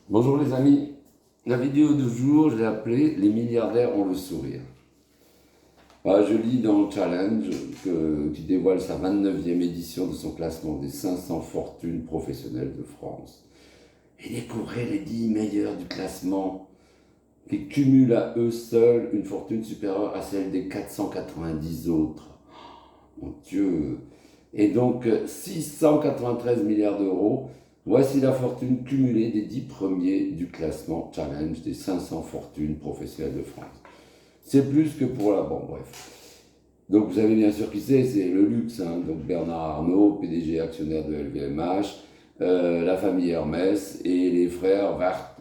Bonjour les amis, la vidéo du jour, je l'ai appelée "Les milliardaires ont le sourire". Je lis dans le Challenge qui dévoile sa 29e édition de son classement des 500 fortunes professionnelles de France. Et découvrez les 10 meilleurs du classement qui cumulent à eux seuls une fortune supérieure à celle des 490 autres. Mon Dieu! Et donc 693 milliards d'euros, voici la fortune cumulée des 10 premiers du classement Challenge des 500 fortunes professionnelles de France. C'est plus que pour la... Bon, bref. Donc vous savez bien sûr qui c'est le luxe. Donc Bernard Arnault, PDG actionnaire de LVMH, la famille Hermès et les frères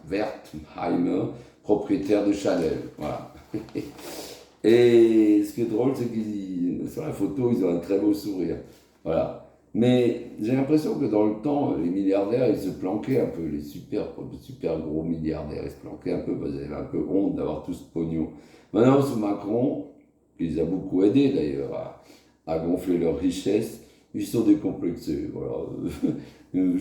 Wertheimer, propriétaires de Chanel. Voilà. Et ce qui est drôle, c'est que sur la photo, ils ont un très beau sourire. Voilà. Mais j'ai l'impression que dans le temps, les milliardaires, ils se planquaient un peu, les super gros milliardaires, ils se planquaient un peu parce qu'ils avaient un peu honte d'avoir tout ce pognon. Maintenant, sous Macron, qui les a beaucoup aidés d'ailleurs à gonfler leur richesse, ils sont décomplexés. Voilà.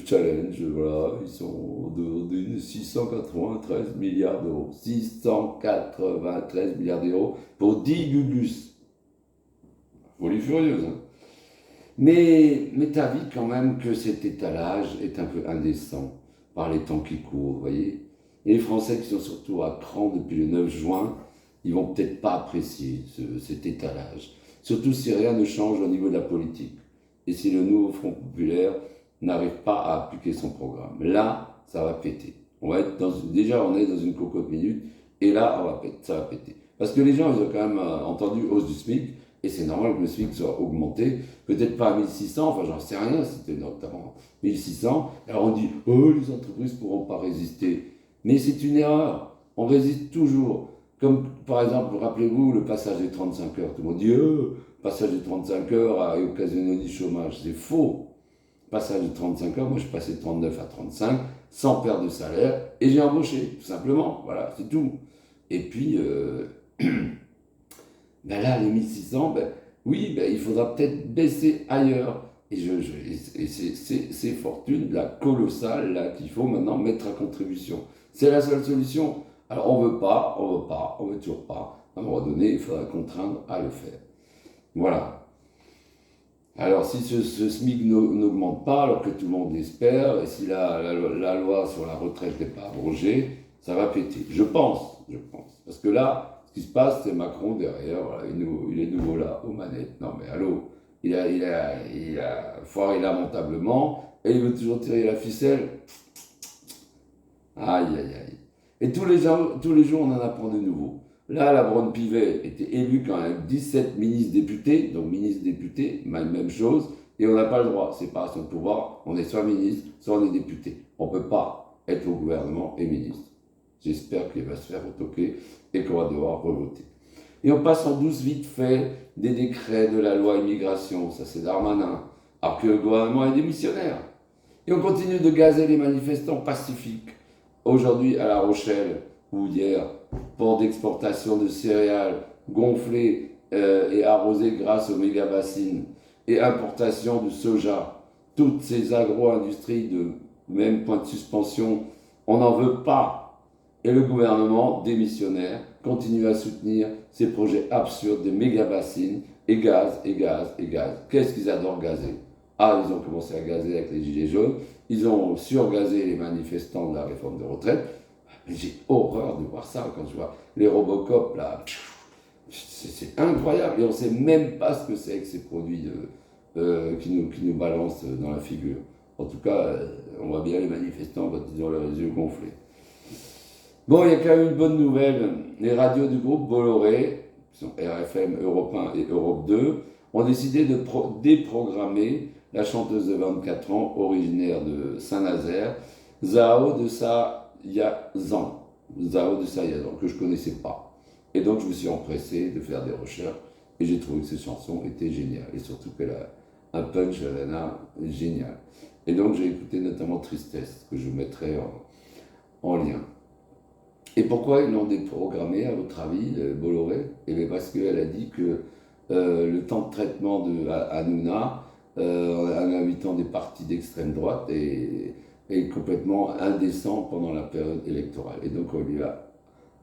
Challenge, voilà, ils sont de 693 milliards d'euros. 693 milliards d'euros pour 10 gugus. Folie furieuse, hein. Mais t'as vu quand même que cet étalage est un peu indécent par les temps qui courent, vous voyez. Et les Français qui sont surtout à cran depuis le 9 juin, ils vont peut-être pas apprécier cet étalage. Surtout si rien ne change au niveau de la politique. Et si le nouveau Front populaire n'arrive pas à appliquer son programme. Là, ça va péter. Déjà, on est dans une cocotte minute, et là, ça va péter. Parce que les gens, ils ont quand même entendu hausse du SMIC, et c'est normal que le SMIC soit augmenté, peut-être pas à 1600, enfin j'en sais rien, c'était notamment 1600. Alors on dit, oh, les entreprises ne pourront pas résister. Mais c'est une erreur, on résiste toujours. Comme par exemple, rappelez-vous le passage des 35 heures. Tout le monde dit, passage des 35 heures a occasionné du chômage. C'est faux. Passage de 35 heures, moi je passais de 39 à 35, sans perte de salaire, et j'ai embauché, tout simplement. Voilà, c'est tout. Et puis, ben là, les 1600, ben, oui, ben, il faudra peut-être baisser ailleurs. Et c'est fortune là, colossale là, qu'il faut maintenant mettre à contribution. C'est la seule solution. Alors on veut toujours pas. À un moment donné, il faudra contraindre à le faire. Voilà. Alors si ce SMIC n'augmente pas, alors que tout le monde l'espère, et si la loi sur la retraite n'est pas abrogée, ça va péter. Je pense. Parce que là, ce qui se passe, c'est Macron derrière, voilà, il est nouveau là, aux manettes. Non mais allô, il a foiré lamentablement, et il veut toujours tirer la ficelle. Aïe, aïe, aïe. Et tous les jours, on en apprend de nouveau. Là, la Braun-Pivet était élue quand même 17 ministres députés, donc ministres députés, même chose, et on n'a pas le droit, séparation de pouvoir, on est soit ministre, soit on est député. On ne peut pas être au gouvernement et ministre. J'espère qu'il va se faire retoquer et qu'on va devoir revoter. Et on passe en douce vite fait des décrets de la loi immigration, ça c'est Darmanin, alors que le gouvernement est démissionnaire. Et on continue de gazer les manifestants pacifiques. Aujourd'hui à La Rochelle, ou hier, port d'exportation de céréales gonflées et arrosées grâce aux méga-bassines, et importation de soja. Toutes ces agro-industries de même point de suspension, on n'en veut pas. Et le gouvernement démissionnaire continue à soutenir ces projets absurdes de méga-bassines et gaz, et gaz, et gaz. Qu'est-ce qu'ils adorent gazer? Ah, ils ont commencé à gazer avec les gilets jaunes, ils ont surgazé les manifestants de la réforme de retraite. Mais j'ai horreur de voir ça quand je vois les Robocop là. C'est incroyable et on ne sait même pas ce que c'est que ces produits qui nous balancent dans la figure. En tout cas, on voit bien les manifestants quand ils ont les yeux gonflés. Bon, il y a quand même une bonne nouvelle. Les radios du groupe Bolloré, qui sont RFM, Europe 1 et Europe 2, ont décidé de déprogrammer la chanteuse de 24 ans, originaire de Saint-Nazaire, Zao de Sayazan. Zao de Sayazan, que je ne connaissais pas. Et donc je me suis empressé de faire des recherches et j'ai trouvé que cette chanson était géniale. Et surtout qu'elle a un punch à la génial. Et donc j'ai écouté notamment Tristesse, que je mettrai en lien. Et pourquoi ils l'ont déprogrammé, à votre avis, Bolloré? Eh bien parce qu'elle a dit que le temps de traitement de Hanouna, en invitant des partis d'extrême droite, est complètement indécent pendant la période électorale. Et donc on lui a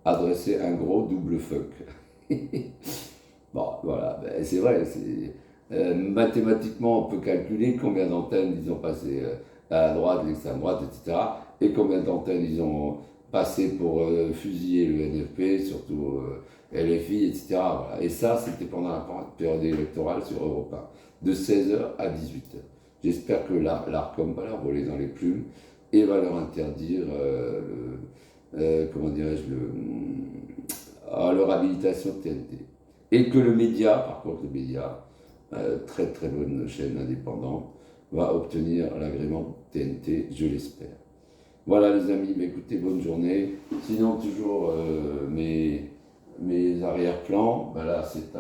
adressé un gros double fuck. Bon, voilà, ben, c'est vrai, mathématiquement, on peut calculer combien d'antennes ils ont passé à la droite, l'extrême droite, etc. Et combien d'antennes ils ont passé pour fusiller le NFP, surtout LFI, etc. Voilà. Et ça, c'était pendant la période électorale sur Europe 1, de 16h à 18h. J'espère que l'ARCOM va leur voler dans les plumes et va leur interdire, comment dirais-je, leur habilitation de TNT. Et que le média, par contre, le média, très très bonne chaîne indépendante, va obtenir l'agrément TNT, je l'espère. Voilà les amis, bah, écoutez, bonne journée. Sinon, toujours mes arrière-plans, bah là c'est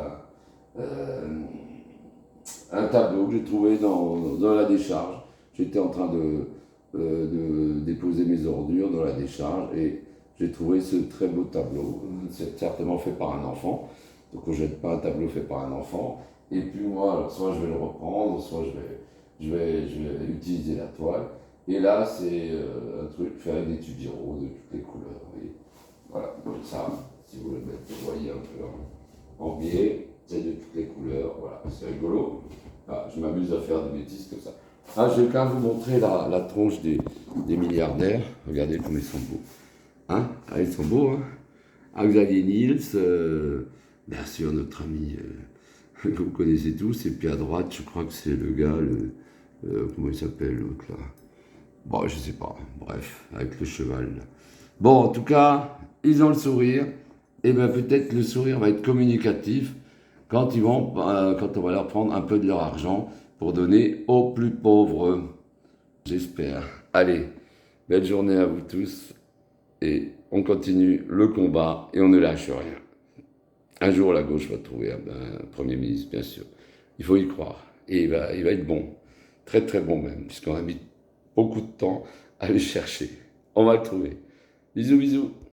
un tableau que j'ai trouvé dans la décharge. J'étais en train de déposer mes ordures dans la décharge et j'ai trouvé ce très beau tableau. C'est certainement fait par un enfant, donc on ne jette pas un tableau fait par un enfant. Et puis moi, alors, soit je vais le reprendre, soit je vais utiliser la toile. Et là, c'est un truc fait avec des tubiraux de toutes les couleurs. Et voilà, comme ça, si vous le voyez un peu en biais, c'est de toutes les couleurs. Voilà, c'est rigolo. Ah, je m'amuse à faire des bêtises comme ça. Ah, je vais quand même vous montrer la tronche des milliardaires. Regardez comme ils sont beaux. Hein, ah, ils sont beaux, hein. Ah, Xavier Niels, bien sûr, notre ami que vous connaissez tous. Et puis à droite, je crois que c'est le gars, comment il s'appelle l'autre là? Bon, je sais pas. Bref, avec le cheval. Là. Bon, en tout cas, ils ont le sourire. Et bien peut-être le sourire va être communicatif quand quand on va leur prendre un peu de leur argent pour donner aux plus pauvres. J'espère. Allez, belle journée à vous tous. Et on continue le combat et on ne lâche rien. Un jour, la gauche va trouver un Premier ministre, bien sûr. Il faut y croire. Et il va être bon. Très très bon même, puisqu'on a mis beaucoup de temps à le chercher. On va le trouver. Bisous, bisous.